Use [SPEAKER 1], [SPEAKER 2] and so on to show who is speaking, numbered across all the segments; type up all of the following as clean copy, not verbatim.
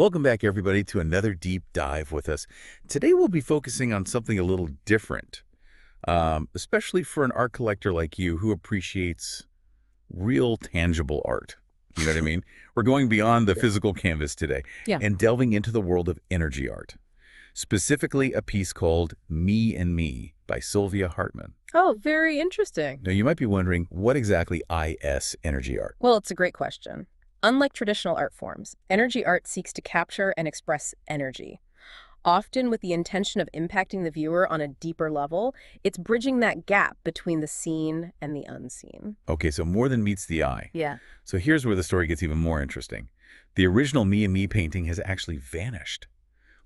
[SPEAKER 1] Welcome back, everybody, to another deep dive with us. Today, we'll be focusing on something a little different, especially for an art collector like you who appreciates real, tangible art. You know what I mean? We're going beyond the physical canvas today
[SPEAKER 2] Yeah.
[SPEAKER 1] and delving into the world of energy art, specifically a piece called Me and Me by Silvia Hartmann.
[SPEAKER 2] Oh, very interesting.
[SPEAKER 1] Now, you might be wondering, what exactly is energy art?
[SPEAKER 2] Well, it's a great question. Unlike traditional art forms, energy art seeks to capture and express energy. Often with the intention of impacting the viewer on a deeper level, it's bridging that gap between the seen and the unseen.
[SPEAKER 1] Okay, so more than meets the eye.
[SPEAKER 2] Yeah.
[SPEAKER 1] So here's where the story gets even more interesting. The original Me and Me painting has actually vanished,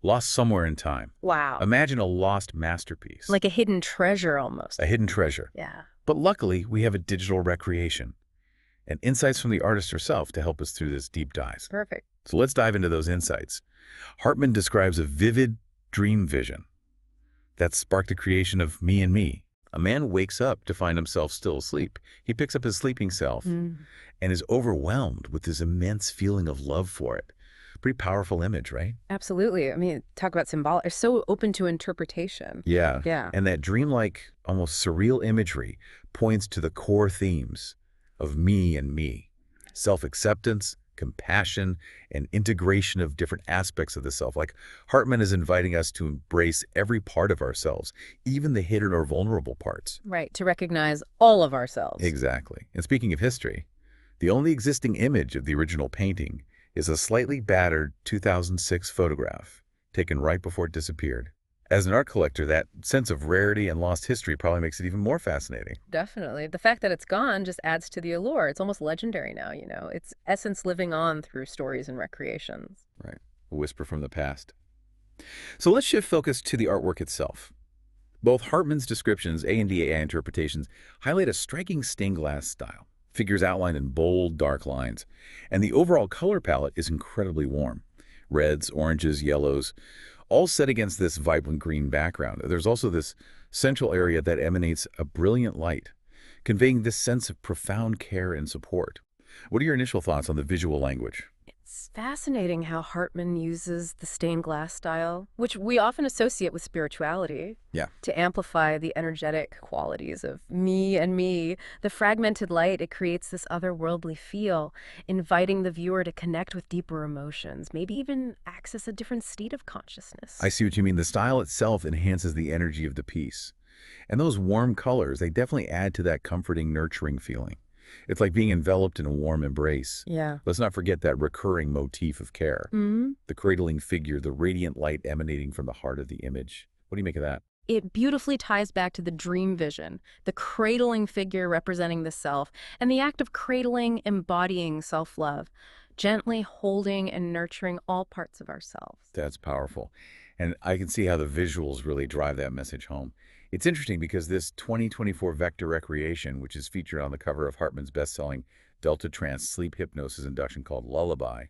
[SPEAKER 1] lost somewhere in time.
[SPEAKER 2] Wow.
[SPEAKER 1] Imagine a lost masterpiece,
[SPEAKER 2] Like a hidden treasure almost.
[SPEAKER 1] a hidden treasure.
[SPEAKER 2] Yeah.
[SPEAKER 1] But luckily, we have a digital recreation and insights from the artist herself to help us through this deep dive.
[SPEAKER 2] Perfect.
[SPEAKER 1] So let's dive into those insights. Hartmann describes a vivid dream vision that sparked the creation of Me and Me. A man wakes up to find himself still asleep. He picks up his sleeping self and is overwhelmed with this immense feeling of love for it. Pretty powerful image, right?
[SPEAKER 2] Absolutely. I mean, talk about symbolic. It's so open to interpretation.
[SPEAKER 1] Yeah.
[SPEAKER 2] Yeah.
[SPEAKER 1] And that dreamlike, almost surreal imagery points to the core themes of Me and Me: self-acceptance, compassion, and integration of different aspects of the self. Like Hartmann is inviting us to embrace every part of ourselves, even the hidden or vulnerable parts.
[SPEAKER 2] Right. To recognize all of ourselves.
[SPEAKER 1] Exactly. And speaking of history, the only existing image of the original painting is a slightly battered 2006 photograph taken right before it disappeared. As an art collector, that sense of rarity and lost history probably makes it even more fascinating.
[SPEAKER 2] Definitely. The fact that it's gone just adds to the allure. It's almost legendary now, Its essence living on through stories and recreations.
[SPEAKER 1] Right. A whisper from the past. So let's shift focus to the artwork itself. Both Hartmann's descriptions, and AI interpretations, highlight a striking stained glass style. Figures outlined in bold, dark lines. And the overall color palette is incredibly warm. Reds, oranges, yellows, all set against this vibrant green background. There's also this central area that emanates a brilliant light, conveying this sense of profound care and support. What are your initial thoughts on the visual language?
[SPEAKER 2] It's fascinating how Hartmann uses the stained glass style, which we often associate with spirituality,
[SPEAKER 1] Yeah.
[SPEAKER 2] to amplify the energetic qualities of Me and Me. The fragmented light, it creates this otherworldly feel, inviting the viewer to connect with deeper emotions, maybe even access a different state of consciousness.
[SPEAKER 1] I see what you mean. The style itself enhances the energy of the piece. And those warm colors, they definitely add to that comforting, nurturing feeling. It's like being enveloped in a warm embrace.
[SPEAKER 2] Yeah.
[SPEAKER 1] Let's not forget that recurring motif of care. The cradling figure, the radiant light emanating from the heart of the image. What do you make of that?
[SPEAKER 2] It beautifully ties back to the dream vision, the cradling figure representing the self, and the act of cradling embodying self-love, gently holding and nurturing all parts of ourselves.
[SPEAKER 1] That's powerful. And I can see how the visuals really drive that message home. It's interesting because this 2024 Vector Recreation, which is featured on the cover of Hartmann's best-selling Delta Trance sleep hypnosis induction called Lullaby,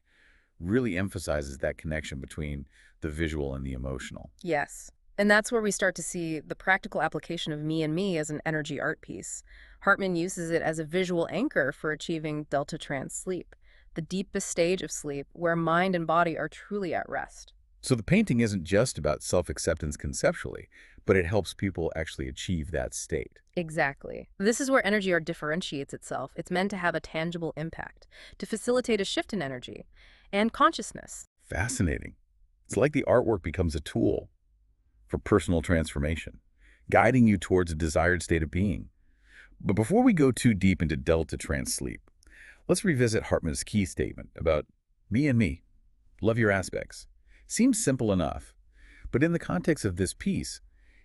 [SPEAKER 1] really emphasizes that connection between the visual and the emotional.
[SPEAKER 2] Yes. And that's where we start to see the practical application of Me and Me as an energy art piece. Hartmann uses it as a visual anchor for achieving Delta Trance sleep, the deepest stage of sleep where mind and body are truly at rest.
[SPEAKER 1] So the painting isn't just about self-acceptance conceptually, but it helps people actually achieve that state.
[SPEAKER 2] Exactly. This is where energy art differentiates itself. It's meant to have a tangible impact, to facilitate a shift in energy and consciousness.
[SPEAKER 1] Fascinating. It's like the artwork becomes a tool for personal transformation, guiding you towards a desired state of being. But before we go too deep into Delta Trance sleep, let's revisit Hartmann's key statement about Me and Me. Love your aspects. Seems simple enough, but in the context of this piece,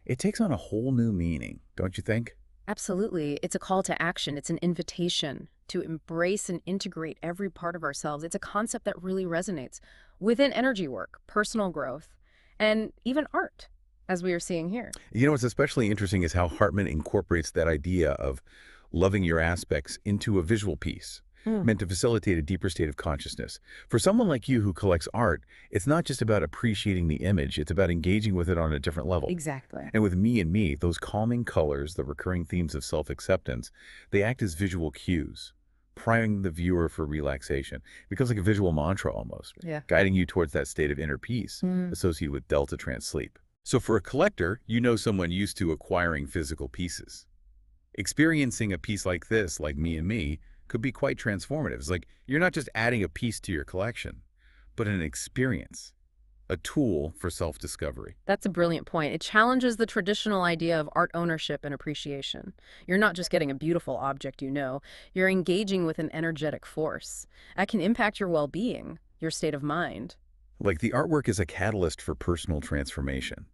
[SPEAKER 1] it takes on a whole new meaning, don't you think?
[SPEAKER 2] Absolutely. It's a call to action. It's an invitation to embrace and integrate every part of ourselves. It's a concept that really resonates within energy work, personal growth, and even art, as we are seeing here.
[SPEAKER 1] You know, what's especially interesting is how Hartmann incorporates that idea of loving your aspects into a visual piece, meant to facilitate a deeper state of consciousness. For someone like you who collects art, it's not just about appreciating the image, it's about engaging with it on a different level.
[SPEAKER 2] Exactly.
[SPEAKER 1] And with Me and Me, those calming colors, the recurring themes of self-acceptance, they act as visual cues, priming the viewer for relaxation. It becomes like a visual mantra almost,
[SPEAKER 2] Yeah.
[SPEAKER 1] guiding you towards that state of inner peace associated with delta trance sleep. So for a collector, you know someone used to acquiring physical pieces. Experiencing a piece like this, like Me and Me, could be quite transformative. It's like you're not just adding a piece to your collection, but an experience, a tool for self-discovery.
[SPEAKER 2] That's a brilliant point. It challenges the traditional idea of art ownership and appreciation. You're not just getting a beautiful object, you're engaging with an energetic force. That can impact your well-being, your state of mind.
[SPEAKER 1] Like the artwork is a catalyst for personal transformation.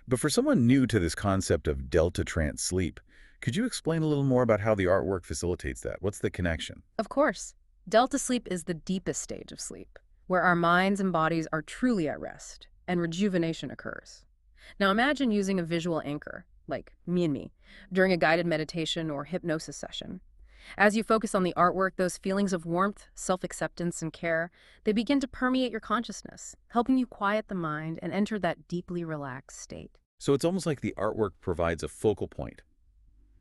[SPEAKER 1] But for someone new to this concept of delta trance sleep, could you explain a little more about how the artwork facilitates that? What's the connection?
[SPEAKER 2] Of course, delta sleep is the deepest stage of sleep, where our minds and bodies are truly at rest and rejuvenation occurs. Now imagine using a visual anchor, like Me and Me, during a guided meditation or hypnosis session. As you focus on the artwork, those feelings of warmth, self-acceptance, and care, they begin to permeate your consciousness, helping you quiet the mind and enter that deeply relaxed state.
[SPEAKER 1] So it's almost like the artwork provides a focal point,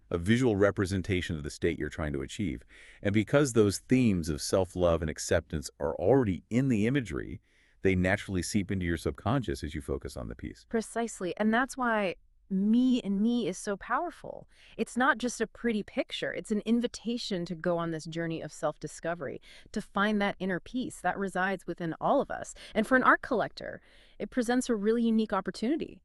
[SPEAKER 1] a visual representation of the state you're trying to achieve. And because those themes of self-love and acceptance are already in the imagery, they naturally seep into your subconscious as you focus on the piece.
[SPEAKER 2] Precisely, and that's why Me and Me is so powerful. It's not just a pretty picture, it's an invitation to go on this journey of self-discovery, to find that inner peace that resides within all of us. And for an art collector, it presents a really unique opportunity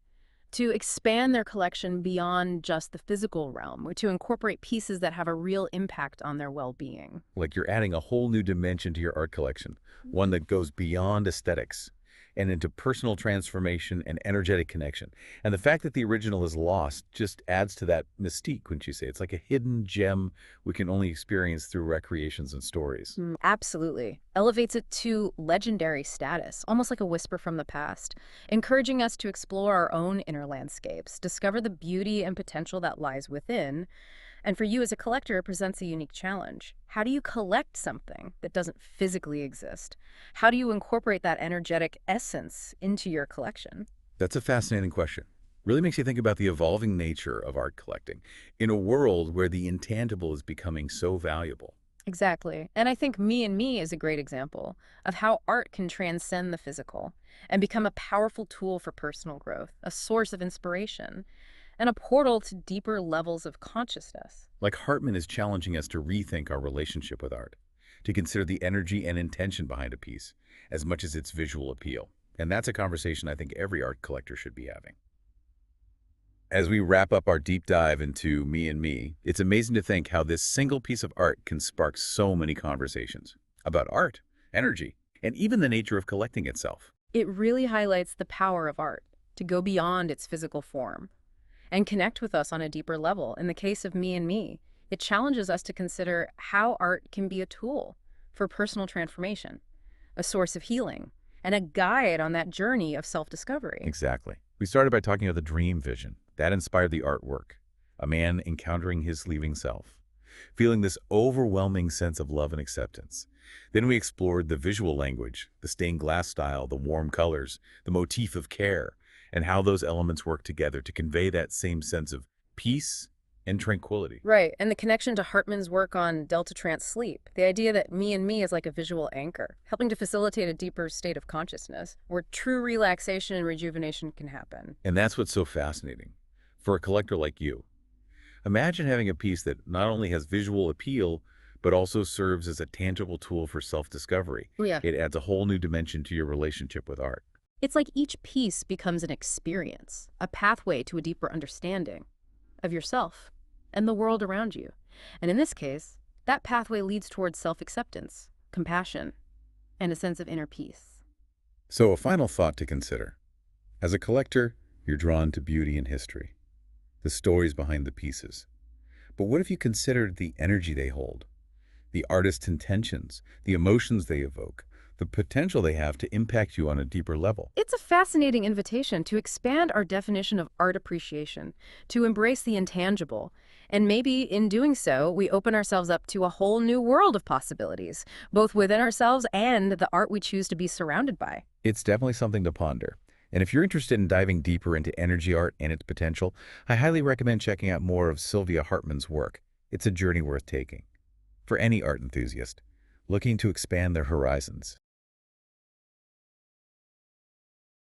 [SPEAKER 2] to expand their collection beyond just the physical realm, or to incorporate pieces that have a real impact on their well-being.
[SPEAKER 1] Like you're adding a whole new dimension to your art collection, one that goes beyond aesthetics and into personal transformation and energetic connection. And the fact that the original is lost just adds to that mystique, wouldn't you say? It's like a hidden gem we can only experience through recreations and stories.
[SPEAKER 2] Absolutely. Elevates it to legendary status, almost like a whisper from the past, encouraging us to explore our own inner landscapes, discover the beauty and potential that lies within. And for you as a collector, it presents a unique challenge. How do you collect something that doesn't physically exist? How do you incorporate that energetic essence into your collection?
[SPEAKER 1] That's a fascinating question. Really makes you think about the evolving nature of art collecting in a world where the intangible is becoming so valuable.
[SPEAKER 2] Exactly. And I think Me and Me is a great example of how art can transcend the physical and become a powerful tool for personal growth, a source of inspiration, and a portal to deeper levels of consciousness.
[SPEAKER 1] Like Hartman is challenging us to rethink our relationship with art, to consider the energy and intention behind a piece, as much as its visual appeal. And that's a conversation I think every art collector should be having. As we wrap up our deep dive into Me and Me, it's amazing to think how this single piece of art can spark so many conversations about art, energy, and even the nature of collecting itself.
[SPEAKER 2] It really highlights the power of art to go beyond its physical form and connect with us on a deeper level. In the case of Me and Me, it challenges us to consider how art can be a tool for personal transformation, a source of healing, and a guide on that journey of self-discovery.
[SPEAKER 1] Exactly. We started by talking about the dream vision. That inspired the artwork, a man encountering his leaving self, feeling this overwhelming sense of love and acceptance. Then we explored the visual language, the stained glass style, the warm colors, the motif of care, and how those elements work together to convey that same sense of peace and tranquility.
[SPEAKER 2] Right, and the connection to Hartman's work on delta trance sleep, the idea that Me and Me is like a visual anchor, helping to facilitate a deeper state of consciousness where true relaxation and rejuvenation can happen.
[SPEAKER 1] And that's what's so fascinating. For a collector like you, imagine having a piece that not only has visual appeal, but also serves as a tangible tool for self-discovery.
[SPEAKER 2] Yeah.
[SPEAKER 1] It adds a whole new dimension to your relationship with art.
[SPEAKER 2] It's like each piece becomes an experience, a pathway to a deeper understanding of yourself and the world around you. And in this case, that pathway leads towards self-acceptance, compassion, and a sense of inner peace.
[SPEAKER 1] So a final thought to consider. As a collector, you're drawn to beauty and history, the stories behind the pieces. But what if you considered the energy they hold, the artist's intentions, the emotions they evoke, the potential they have to impact you on a deeper level?
[SPEAKER 2] It's a fascinating invitation to expand our definition of art appreciation, to embrace the intangible, and maybe in doing so, we open ourselves up to a whole new world of possibilities, both within ourselves and the art we choose to be surrounded by.
[SPEAKER 1] It's definitely something to ponder. And if you're interested in diving deeper into energy art and its potential, I highly recommend checking out more of Silvia Hartmann's work. It's a journey worth taking. for any art enthusiast looking to expand their horizons.